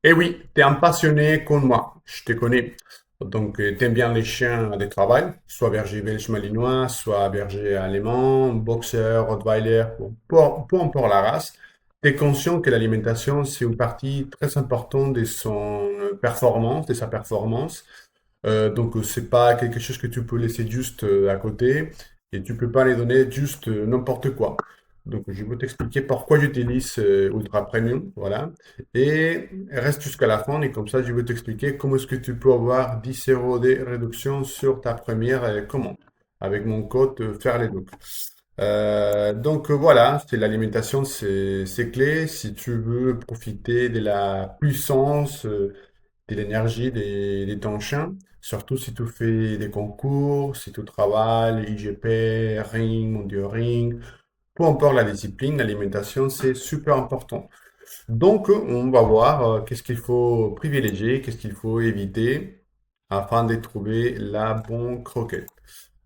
Eh oui, tu es un passionné comme moi, je te connais. Donc, tu aimes bien les chiens de travail, soit berger belge malinois, soit berger allemand, boxer, rottweiler, peu importe la race. Tu es conscient que l'alimentation, c'est une partie très importante de son performance, de sa performance. Donc, c'est pas quelque chose que tu peux laisser juste à côté et tu peux pas les donner juste n'importe quoi. Donc, je vais t'expliquer pourquoi j'utilise Ultra Premium, voilà. Et reste jusqu'à la fin et comme ça, je vais t'expliquer comment est-ce que tu peux avoir 10 euros de réduction sur ta première commande avec mon code faire les docs. Voilà, c'est l'alimentation, c'est clé si tu veux profiter de la puissance. De l'énergie de ton chien, surtout si tu fais des concours, si tu travailles, IGP, ring, mondial ring, peu importe la discipline, l'alimentation, c'est super important. Donc, on va voir qu'est-ce qu'il faut privilégier, qu'est-ce qu'il faut éviter afin de trouver la bonne croquette.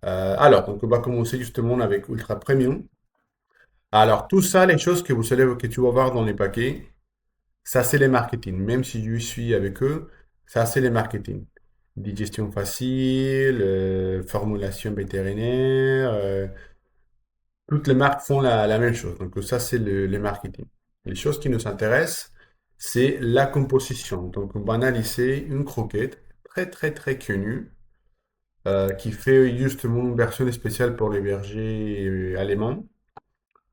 Donc on va commencer justement avec Ultra Premium. Alors, tout ça, les choses que que tu vas voir dans les paquets, ça, c'est les marketing. Même si je suis avec eux, ça, c'est les marketing. Digestion facile, formulation vétérinaire, toutes les marques font la même chose. Donc ça, c'est les marketing. Les choses qui nous intéressent, c'est la composition. Donc on va analyser une croquette très, très, très connue qui fait justement une version spéciale pour les bergers allemands.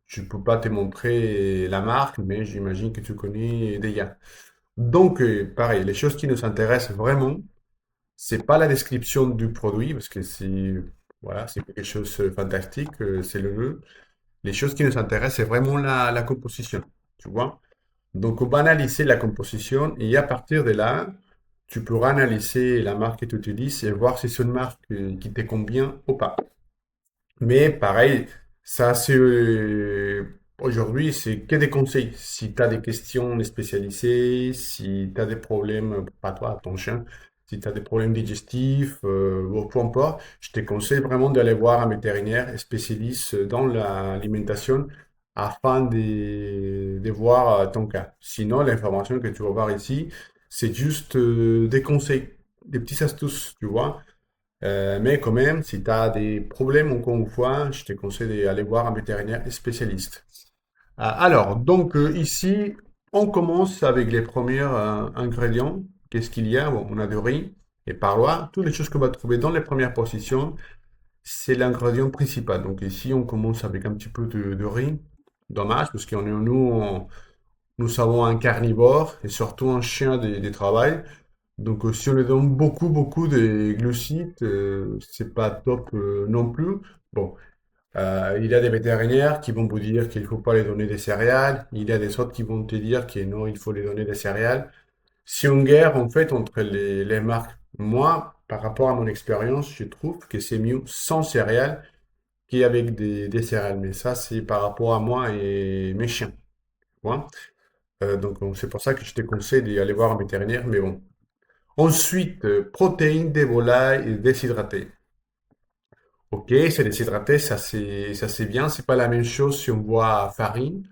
Je ne peux pas te montrer la marque, mais j'imagine que tu connais déjà. Donc, pareil, les choses qui nous intéressent vraiment, c'est pas la description du produit, parce que voilà, c'est quelque chose de fantastique, c'est le jeu. Les choses qui nous intéressent, c'est vraiment la composition, tu vois. Donc, on va analyser la composition et à partir de là, tu pourras analyser la marque que tu utilises et voir si c'est une marque qui te convient ou pas. Mais pareil, ça c'est aujourd'hui, c'est que des conseils. Si tu as des questions spécialisées, si tu as des problèmes, pas toi, ton chien, si tu as des problèmes digestifs, ou peu importe, je te conseille vraiment d'aller voir un vétérinaire spécialiste dans l'alimentation afin de voir ton cas. Sinon, l'information que tu vas voir ici, c'est juste des conseils, des petites astuces, tu vois. Mais quand même, si tu as des problèmes encore une fois, je te conseille d'aller voir un vétérinaire spécialiste. Ici, on commence avec les premiers ingrédients. Qu'est-ce qu'il y a? Bon, on a du riz et par là, toutes les choses qu'on va trouver dans les premières positions, c'est l'ingrédient principal. Donc ici, on commence avec un petit peu de riz. Dommage, parce qu'on est nous savons un carnivore et surtout un chien de travail. Donc, si on lui donne beaucoup, beaucoup de glucides, c'est pas top non plus. Bon, il y a des vétérinaires qui vont vous dire qu'il faut pas les donner des céréales. Il y a des autres qui vont te dire que non, il faut les donner des céréales. Si on guerre, en fait, entre les marques, moi, par rapport à mon expérience, je trouve que c'est mieux sans céréales qu'avec des céréales. Mais ça, c'est par rapport à moi et mes chiens. Tu vois. C'est pour ça que je te conseille d'aller voir un vétérinaire. Mais bon, ensuite, protéines de volaille déshydratées. Ok, c'est déshydraté, ça c'est bien. C'est pas la même chose si on boit farine,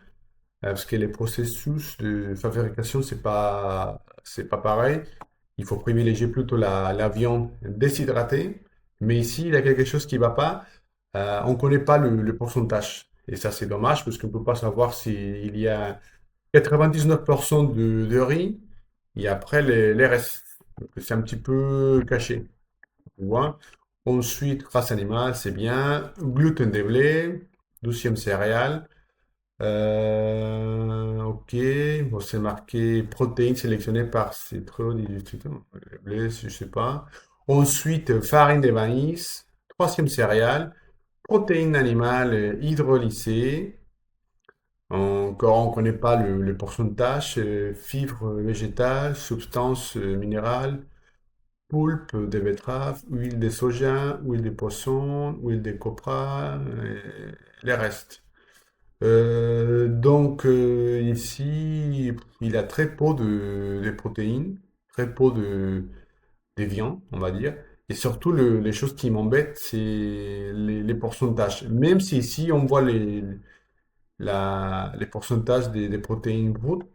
parce que les processus de fabrication c'est pas pareil. Il faut privilégier plutôt la viande déshydratée. Mais ici, il y a quelque chose qui va pas. On connaît pas le pourcentage. Et ça, c'est dommage parce qu'on peut pas savoir s'il y a 99% de riz et après les restes. Donc, c'est un petit peu caché. Tu vois. Ensuite, race animale, c'est bien. Gluten de blé, 12e céréale. Ok, bon, c'est marqué protéines sélectionnées par Citro, blé, je sais pas. Ensuite, farine de maïs, 3e céréale. Protéines animales hydrolysées. Encore, on ne connaît pas le pourcentage. Fibres végétales, substances minérales, poulpe de betterave, huile de soja, huile de poisson, huile de copra, les restes. Ici, il a très peu de protéines, très peu de viande, on va dire. Et surtout, les choses qui m'embêtent, c'est les pourcentages. Même si ici, on voit les pourcentages des protéines brutes,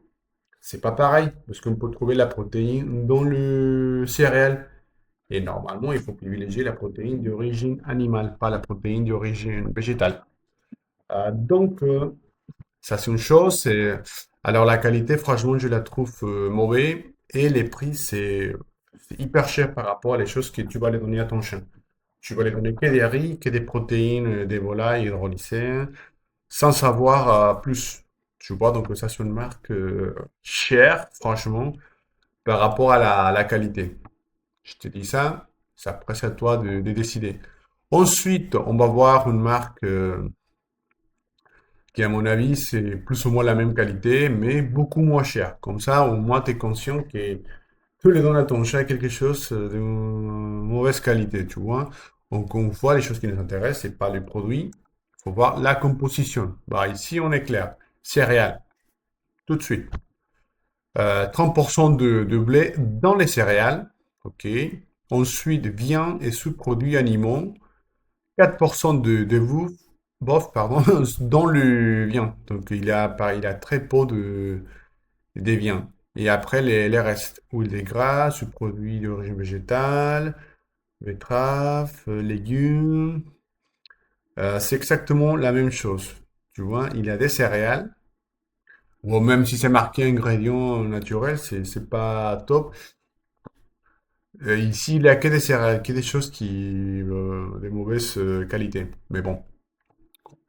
C'est pas pareil, parce qu'on peut trouver la protéine dans le céréal. Et normalement, il faut privilégier la protéine d'origine animale, pas la protéine d'origine végétale. Donc, ça c'est une chose. Alors la qualité, franchement, je la trouve mauvaise. Et les prix, c'est hyper cher par rapport à les choses que tu vas les donner à ton chien. Tu vas les donner que des riz, que des protéines, des volailles hydrolysées, sans savoir plus. Tu vois, donc ça c'est une marque chère, franchement, par rapport à la qualité. Je te dis ça, c'est après c'est à toi de décider. Ensuite, on va voir une marque qui, à mon avis, c'est plus ou moins la même qualité, mais beaucoup moins cher. Comme ça, au moins, tu es conscient que tu les donnes à ton chat quelque chose de mauvaise qualité, tu vois. Donc, on voit les choses qui nous intéressent, c'est pas les produits. Il faut voir la composition. Bah, ici, on est clair. Céréales, tout de suite. 30% de blé dans les céréales. OK. Ensuite, viande et sous-produits animaux. 4% de bof, pardon, dans le viande. Donc, il a très peu des viandes. Et après, les restes. Huile de gras, sous-produits d'origine végétale, betterave, légumes. C'est exactement la même chose. Tu vois, il y a des céréales. Ou même si c'est marqué ingrédients naturels, c'est pas top. Ici, il n'y a que des céréales, que des choses de mauvaise qualité. Mais bon,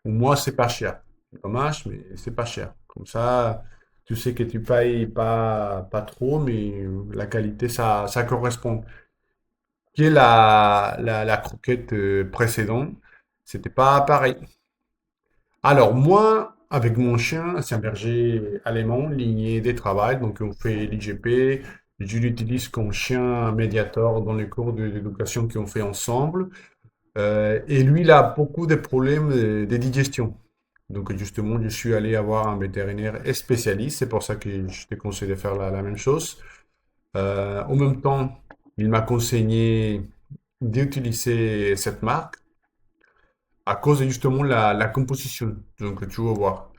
au moins, c'est pas cher. C'est dommage, mais c'est pas cher. Comme ça, tu sais que tu payes pas trop, mais la qualité, ça correspond. Qui est la croquette précédente, c'était pas pareil. Alors, moi, avec mon chien, c'est un berger allemand, ligné des travail, donc on fait l'IGP. Je l'utilise comme chien médiator dans les cours d'éducation qu'on fait ensemble. Et lui, il a beaucoup de problèmes de digestion. Donc, justement, je suis allé avoir un vétérinaire spécialiste. C'est pour ça que je te conseille de faire la même chose. En même temps, il m'a conseillé d'utiliser cette marque à cause de justement la composition. Donc, tu vas voir.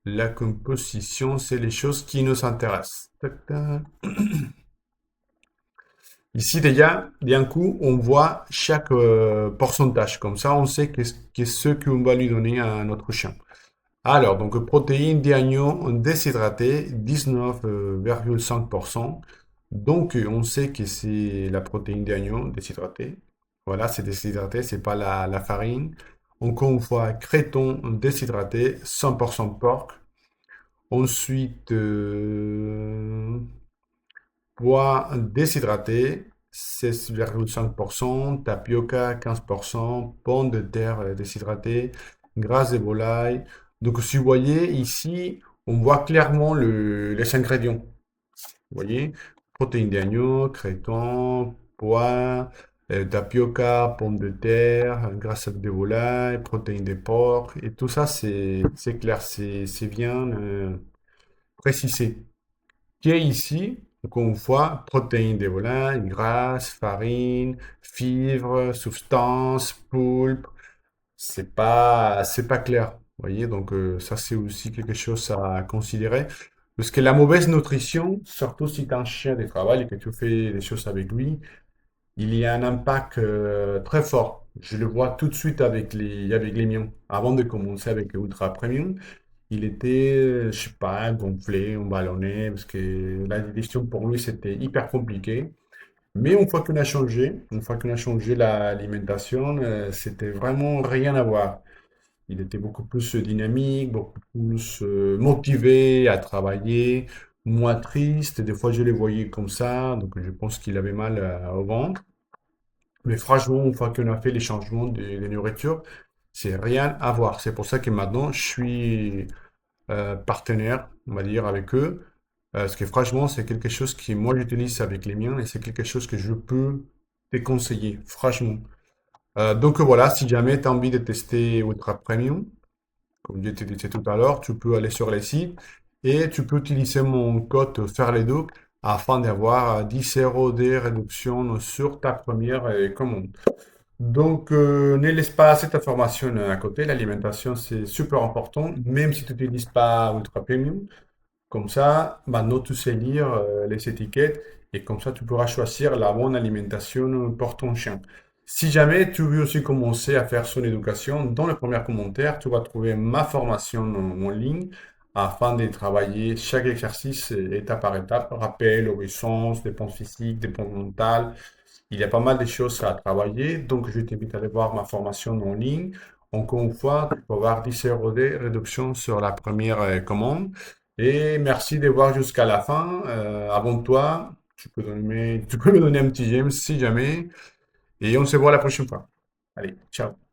La composition, c'est les choses qui nous intéressent. Tac, tac. Ici, déjà, d'un coup, on voit chaque pourcentage. Comme ça, on sait qu'est-ce ce qu'on va lui donner à notre chien. Alors, donc, protéines d'agneau déshydraté, 19,5%. Donc, on sait que c'est la protéine d'agneau déshydratée. Voilà, c'est déshydraté, c'est pas la farine. Encore une fois, créton déshydraté, 100% porc. Ensuite, pois déshydraté, 16,5%, tapioca, 15%, pommes de terre déshydratées, graisse de volaille. Donc, si vous voyez ici, on voit clairement les ingrédients. Vous voyez, protéines d'agneau, créton, pois, tapioca, pommes de terre, graisse de volaille, protéines de porc. Et tout ça, c'est clair, c'est bien précisé. Qui est ici, donc on voit protéines de volaille, graisse, farine, fibres, substances, poulpe. C'est pas clair. Vous voyez, donc ça c'est aussi quelque chose à considérer. Parce que la mauvaise nutrition, surtout si tu as un chien de travail et que tu fais des choses avec lui, il y a un impact très fort. Je le vois tout de suite avec les miens. Avant de commencer avec Ultra Premium, il était, je sais pas, gonflé, emballonné, parce que la digestion pour lui c'était hyper compliqué. Mais une fois qu'on a changé l'alimentation, c'était vraiment rien à voir. Il était beaucoup plus dynamique, beaucoup plus motivé à travailler, moins triste. Des fois, je les voyais comme ça, donc je pense qu'il avait mal au ventre. Mais franchement, une fois qu'on a fait les changements de nourriture, c'est rien à voir. C'est pour ça que maintenant, je suis partenaire, on va dire, avec eux. Parce que franchement, c'est quelque chose que moi j'utilise avec les miens et c'est quelque chose que je peux te conseiller, franchement. Donc voilà, si jamais tu as envie de tester Ultra Premium, comme je te disais tout à l'heure, tu peux aller sur les sites et tu peux utiliser mon code FAIRLEDOC afin d'avoir 10 euros de réduction sur ta première commande. Donc, ne laisse pas cette information à côté. L'alimentation, c'est super important, même si tu n'utilises pas Ultra Premium. Comme ça, maintenant tu sais lire les étiquettes et comme ça tu pourras choisir la bonne alimentation pour ton chien. Si jamais tu veux aussi commencer à faire son éducation, dans les premiers commentaires, tu vas trouver ma formation en ligne afin de travailler chaque exercice étape par étape, rappel, obéissance, dépense physique, dépense mentale. Il y a pas mal de choses à travailler, donc je t'invite à aller voir ma formation en ligne. Encore une fois, tu peux avoir 10 euros de réduction sur la première commande. Et merci de voir jusqu'à la fin. Abonne-toi, tu peux me donner un petit j'aime si jamais. Et on se voit la prochaine fois. Allez, ciao.